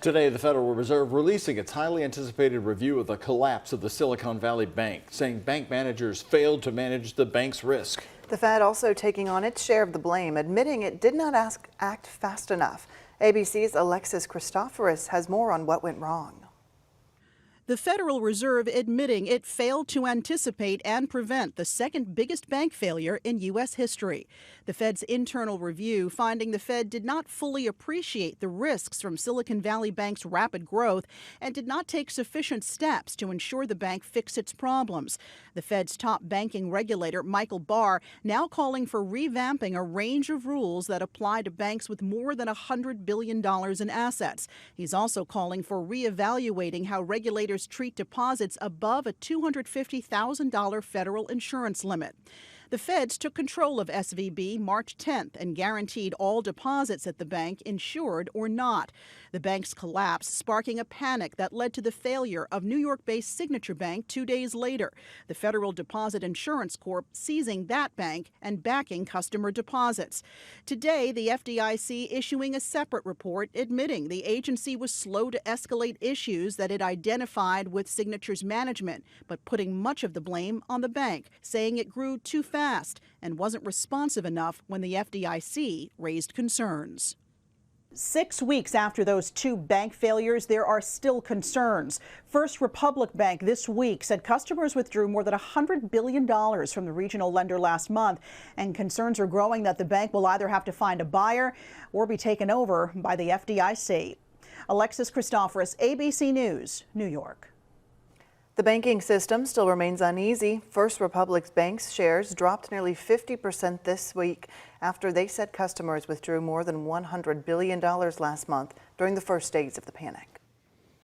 Today, the Federal Reserve releasing its highly anticipated review of the collapse of the Silicon Valley Bank, saying bank managers failed to manage the bank's risk. The Fed also taking on its share of the blame, admitting it did not act fast enough. ABC's Alexis Christoforous has more on what went wrong. The Federal Reserve admitting it failed to anticipate and prevent the second biggest bank failure in U.S. history. The Fed's internal review finding the Fed did not fully appreciate the risks from Silicon Valley Bank's rapid growth and did not take sufficient steps to ensure the bank fixed its problems. The Fed's top banking regulator, Michael Barr, now calling for revamping a range of rules that apply to banks with more than $100 billion in assets. He's also calling for reevaluating how regulators treat deposits above a $250,000 federal insurance limit. The feds took control of SVB March 10th and guaranteed all deposits at the bank, insured or not. The bank's collapse sparking a panic that led to the failure of New York-based Signature Bank 2 days later. The Federal Deposit Insurance Corp seizing that bank and backing customer deposits. Today, the FDIC issuing a separate report admitting the agency was slow to escalate issues that it identified with Signature's management, but putting much of the blame on the bank, saying it grew too fast and wasn't responsive enough when the FDIC raised concerns. 6 weeks after those two bank failures, there are still concerns. First Republic Bank this week said customers withdrew more than $100 billion from the regional lender last month, and concerns are growing that the bank will either have to find a buyer or be taken over by the FDIC. Alexis Christoforous, ABC News, New York. The banking system still remains uneasy. First Republic's bank's shares dropped nearly 50% this week after they said customers withdrew more than $100 billion last month during the first days of the panic.